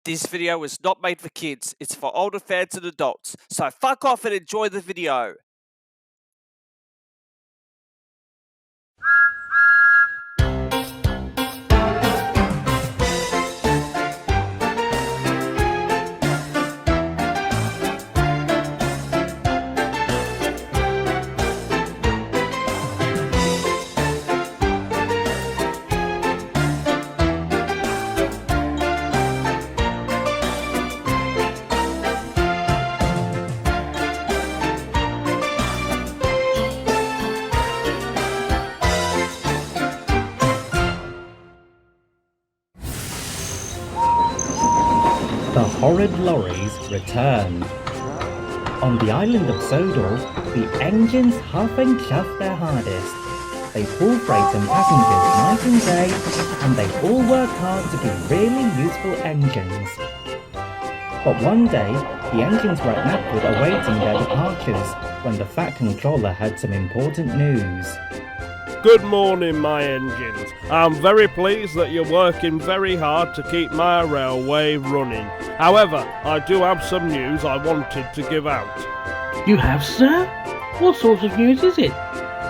This video was not made for kids, it's for older fans and adults, so fuck off and enjoy the video. The Horrid Lorries return. On the island of Sodor, the engines huff and chuff their hardest. They pull freight and passengers night and day, and they all work hard to be really useful engines. But one day, the engines were at Knapwood awaiting their departures, when the Fat Controller had some important news. Good morning, my engines. I'm very pleased that you're working very hard to keep my railway running. However, I do have some news I wanted to give out. You have, sir? What sort of news is it?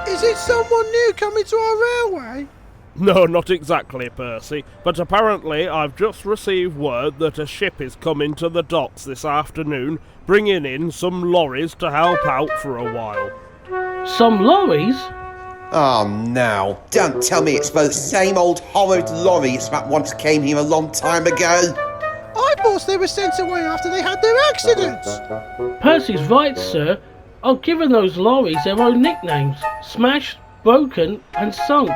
Is it someone new coming to our railway? No, not exactly, Percy, but apparently I've just received word that a ship is coming to the docks this afternoon, bringing in some lorries to help out for a while. Some lorries? Oh, now, don't tell me it's those same old horrid lorries that once came here a long time ago. I thought they were sent away after they had their accidents. Percy's right, sir. I've given those lorries their own nicknames. Smashed, broken and sunk.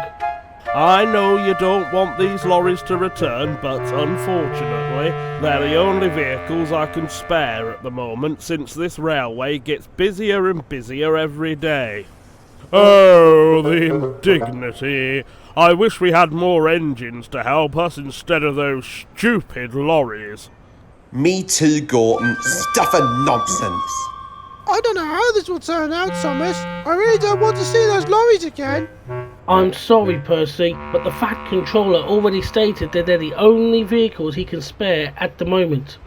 I know you don't want these lorries to return, but unfortunately, they're the only vehicles I can spare at the moment since this railway gets busier and busier every day. Oh, the indignity. I wish we had more engines to help us instead of those stupid lorries. Me too, Gorton. Stuff and nonsense. I don't know how this will turn out, Thomas. I really don't want to see those lorries again. I'm sorry, Percy, but the Fat Controller already stated that they're the only vehicles he can spare at the moment.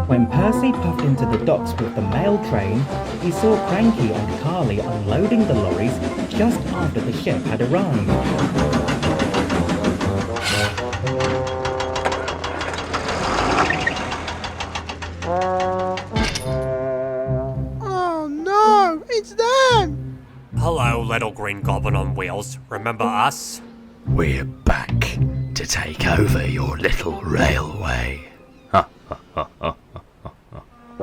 When Percy puffed into the docks with the mail train, he saw Cranky and Carly unloading the lorries just after the ship had arrived. Oh no, it's them! Hello, little green goblin on wheels. Remember us? We're back to take over your little railway.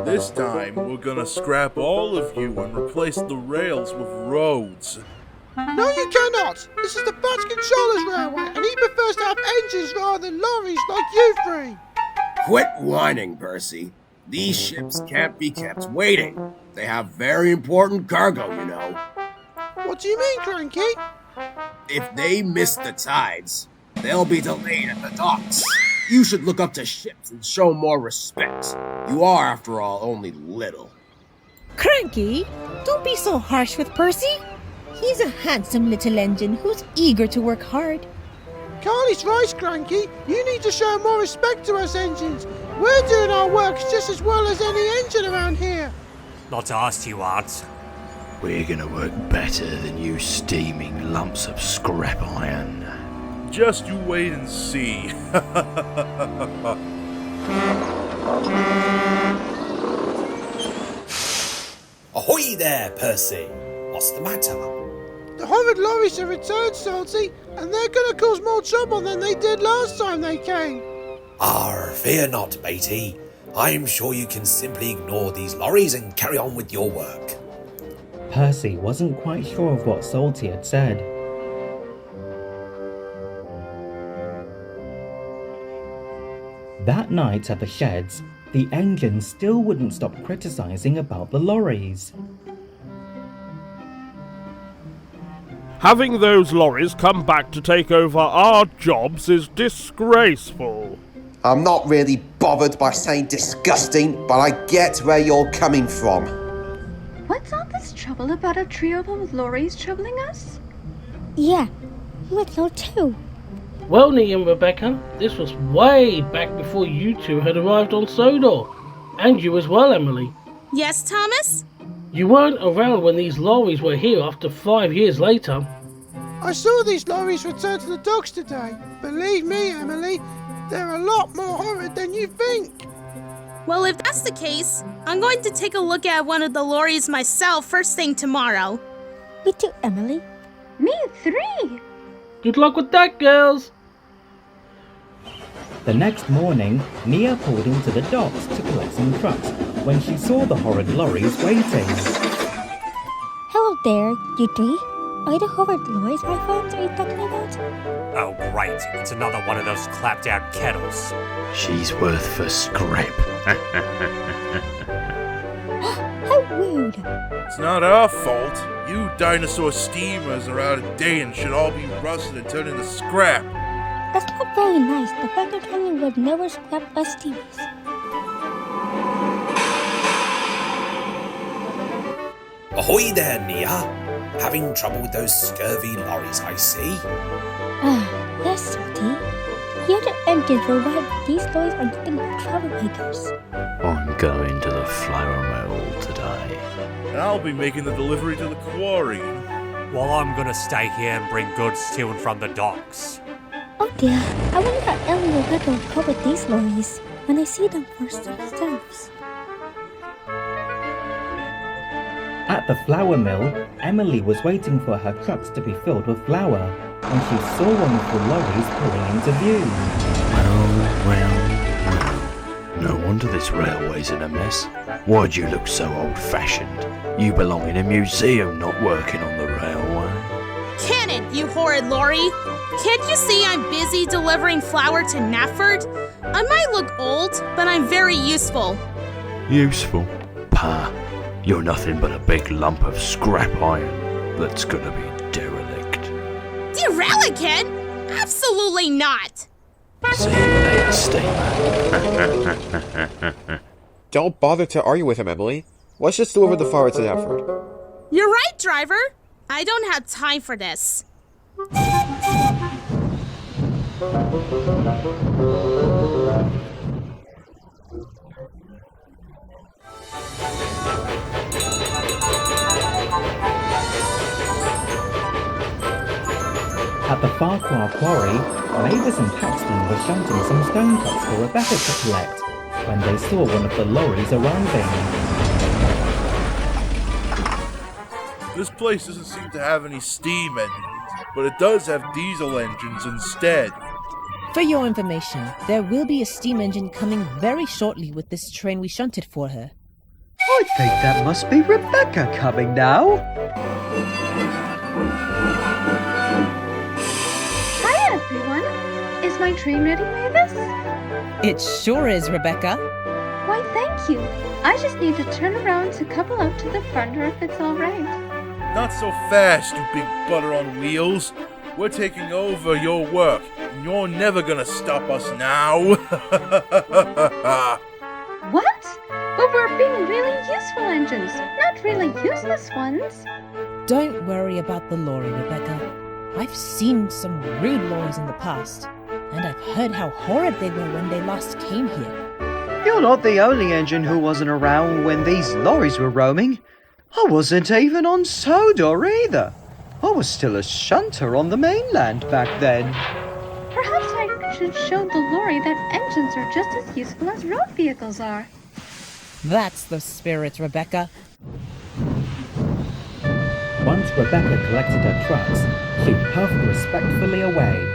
This time, we're gonna scrap all of you and replace the rails with roads. No, you cannot! This is the Fat Controller's railway, and he prefers to have engines rather than lorries like you three! Quit whining, Percy. These ships can't be kept waiting. They have very important cargo, you know. What do you mean, Cranky? If they miss the tides, they'll be delayed at the docks. You should look up to ships and show more respect. You are, after all, only little. Cranky, don't be so harsh with Percy. He's a handsome little engine who's eager to work hard. Carly's right, Cranky. You need to show more respect to us engines. We're doing our work just as well as any engine around here. Not us, you aren't. We're gonna work better than you steaming lumps of scrap iron. Just you wait and see. Ahoy there, Percy! What's the matter? The Horrid Lorries have returned, Salty, and they're going to cause more trouble than they did last time they came. Fear not, matey. I'm sure you can simply ignore these lorries and carry on with your work. Percy wasn't quite sure of what Salty had said. That night at the sheds, the engines still wouldn't stop criticising about the lorries. Having those lorries come back to take over our jobs is disgraceful. I'm not really bothered by saying disgusting, but I get where you're coming from. What's all this trouble about a trio of lorries troubling us? Yeah, we'd know too. Well, Nia and Rebecca, this was way back before you two had arrived on Sodor. And you as well, Emily. Yes, Thomas? You weren't around when these lorries were here after 5 years later. I saw these lorries return to the docks today. Believe me, Emily, they're a lot more horrid than you think. Well, if that's the case, I'm going to take a look at one of the lorries myself first thing tomorrow. Me too, Emily. Me 3. Good luck with that, girls. The next morning, Nia pulled into the docks to collect some trucks when she saw the horrid lorries waiting. Hello there, you three. Are the horrid lorries my friends are you talking about? Oh, great. It's another one of those clapped-out kettles. She's worth for scrap. How rude. It's not our fault. You dinosaur steamers are out of date and should all be rusted and turned into scrap. That's not very nice. The Becker family would never scrap us steamers. Ahoy there, Nia. Having trouble with those scurvy lorries, I see. Yes, Salty. Here the engines will ride. These lorries are nothing but troublemakers. I'm going to the flour mill today. And I'll be making the delivery to the quarry. Well, I'm gonna stay here and bring goods to and from the docks. Oh dear, I wonder how Ellen will get to cover these lorries when they see them for themselves. At the flour mill, Emily was waiting for her trucks to be filled with flour when she saw one of the lorries pulling into view. Well. No wonder this railway's in a mess. Why'd you look so old-fashioned? You belong in a museum, not working on the railway. Can it, you horrid lorry? Can't you see I'm busy delivering flour to Nafford? I might look old, but I'm very useful. Useful? Pah. You're nothing but a big lump of scrap iron that's gonna be derelict. Derelict? Absolutely not! See you later, steamer. Don't bother to argue with him, Emily. Let's just deliver the flour to Nafford. You're right, driver. I don't have time for this. At the Farquhar Quarry, Mavis and Paxton were shunting some stone cuts for Rebecca to collect when they saw one of the lorries arriving. This place doesn't seem to have any steam engines, but it does have diesel engines instead. For your information, there will be a steam engine coming very shortly with this train we shunted for her. I think that must be Rebecca coming now. Hi, everyone. Is my train ready, Mavis? It sure is, Rebecca. Why, thank you. I just need to turn around to couple up to the front door if it's all right. Not so fast, you big butter on wheels. We're taking over your work, and you're never gonna stop us now. What? But we're being really useful engines, not really useless ones. Don't worry about the lorry, Rebecca. I've seen some rude lorries in the past, and I've heard how horrid they were when they last came here. You're not the only engine who wasn't around when these lorries were roaming. I wasn't even on Sodor either. I was still a shunter on the mainland back then. Perhaps I should show the lorry that engines are just as useful as road vehicles are. That's the spirit, Rebecca. Once Rebecca collected her trucks, she puffed respectfully away.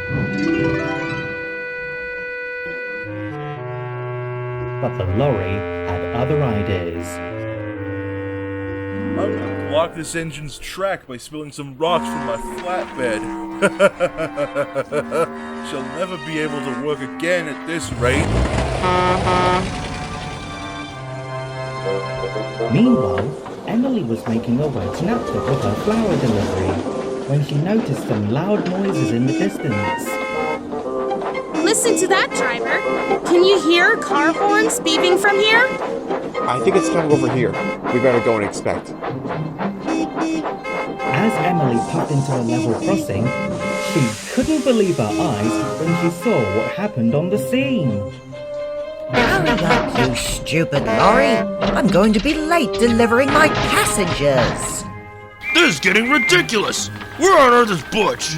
But the lorry had other ideas. I'm gonna block this engine's track by spilling some rocks from my flatbed. She'll never be able to work again at this rate. Meanwhile, Emily was making her way to Knapford with her flour delivery when she noticed some loud noises in the distance. Listen to that, driver. Can you hear car horns beeping from here? I think it's coming over here. We better go and inspect. As Emily puffed into a level crossing, She couldn't believe her eyes when she saw what happened on the scene. Hurry up, you stupid lorry! I'm going to be late delivering my passengers! This is getting ridiculous! Where on earth is Butch?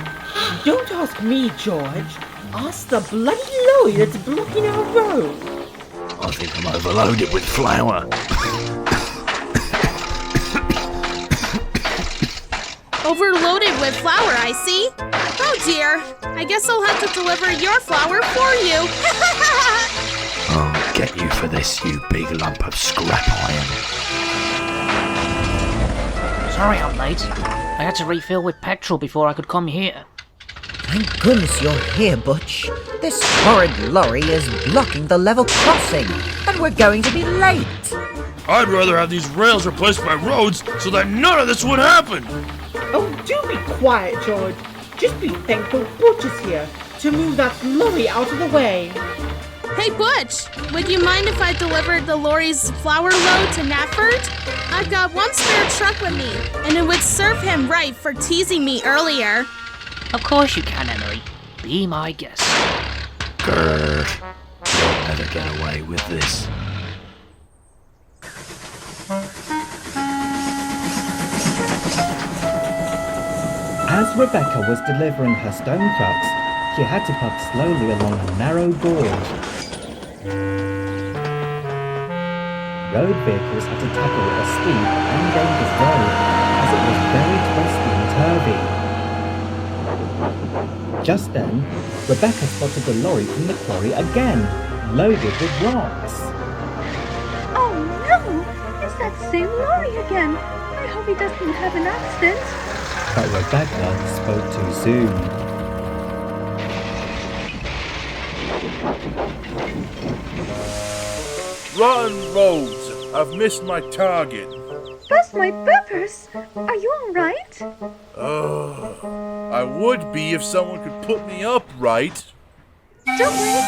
Don't ask me, George. Ask the bloody lorry that's blocking our road. I think I'm overloaded with flour. Overloaded with flour, I see. Oh dear, I guess I'll have to deliver your flour for you. I'll get you for this, you big lump of scrap iron. Sorry I'm late. I had to refill with petrol before I could come here. Thank goodness you're here, Butch. This horrid lorry is blocking the level crossing, and we're going to be late. I'd rather have these rails replaced by roads so that none of this would happen. Oh, do be quiet, George. Just be thankful Butch is here to move that lorry out of the way. Hey Butch, would you mind if I delivered the lorry's flour load to Nafford? I've got one spare truck with me, and it would serve him right for teasing me earlier. Of course you can, Emily. Be my guest. Grrr. You'll never get away with this. As Rebecca was delivering her stone trucks, she had to puff slowly along a narrow gorge. Road vehicles had to tackle a steep and dangerous road as it was very twisty and turvy. Just then, Rebecca spotted the lorry from the quarry again, loaded with rocks. Oh no! It's that same lorry again! I hope he doesn't have an accident. But Rebecca spoke too soon. Rotten roads! I've missed my target. Bust my peppers! Are you alright? I would be if someone could put me up right. Don't worry,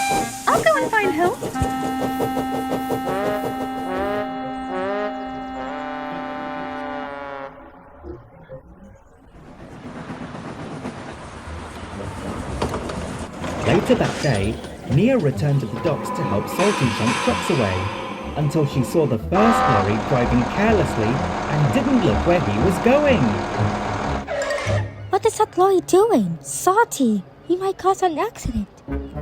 I'll go and find help. Later that day, Nia returned to the docks to help Salty shunt trucks away, until she saw the first lorry driving carelessly and didn't look where he was going. What is that lorry doing? Salty, he might cause an accident.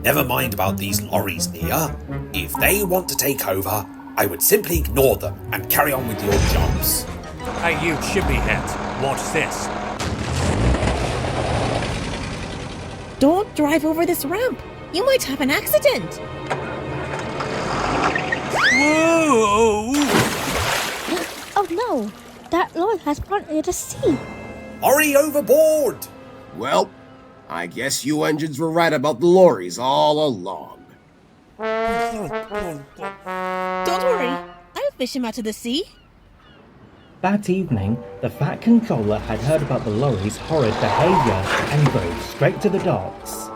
Never mind about these lorries, Nia. If they want to take over, I would simply ignore them and carry on with your jobs. Hey, you chippy head, watch this. Don't drive over this ramp. You might have an accident. Whoa! Oh no, that lorry has gone into the sea. Lorry overboard! Well, I guess you engines were right about the lorries all along. Don't worry, I'll fish him out of the sea. That evening, the Fat Controller had heard about the lorry's horrid behaviour and drove straight to the docks.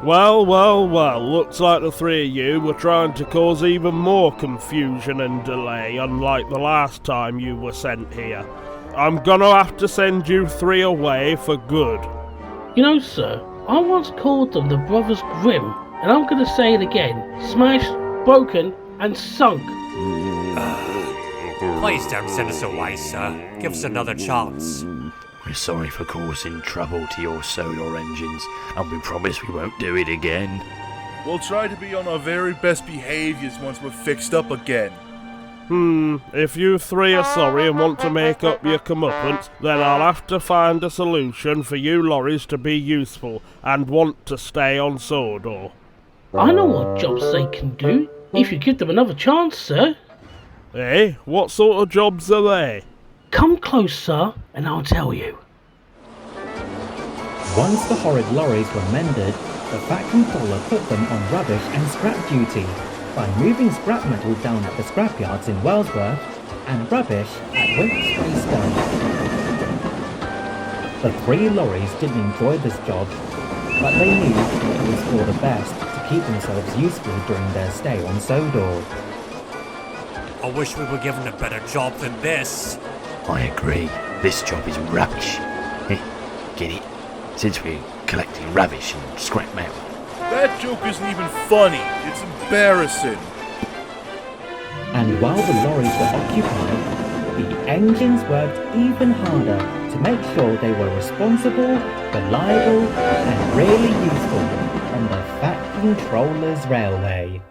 Well, looks like the three of you were trying to cause even more confusion and delay, unlike the last time you were sent here. I'm gonna have to send you three away for good. You know, sir, I once called them the Brothers Grimm, and I'm gonna say it again. Smashed, broken, and sunk. Please don't send us away, sir. Give us another chance. We're sorry for causing trouble to your Sodor engines, and we promise we won't do it again. We'll try to be on our very best behaviours once we're fixed up again. If you three are sorry and want to make up your comeuppance, then I'll have to find a solution for you lorries to be useful and want to stay on Sodor. I know what jobs they can do, if you give them another chance, sir. Eh? What sort of jobs are they? Come close, sir, and I'll tell you. Once the horrid lorries were mended, the Fat Controller put them on rubbish and scrap duty by moving scrap metal down at the scrapyards in Wellsworth and rubbish at Whiff's Stone. The three lorries didn't enjoy this job, but they knew it was for the best to keep themselves useful during their stay on Sodor. I wish we were given a better job than this. I agree. This job is rubbish. Get it? Since we're collecting rubbish and scrap metal. That joke isn't even funny. It's embarrassing. And while the lorries were occupied, the engines worked even harder to make sure they were responsible, reliable, and really useful on the Fat Controller's Railway.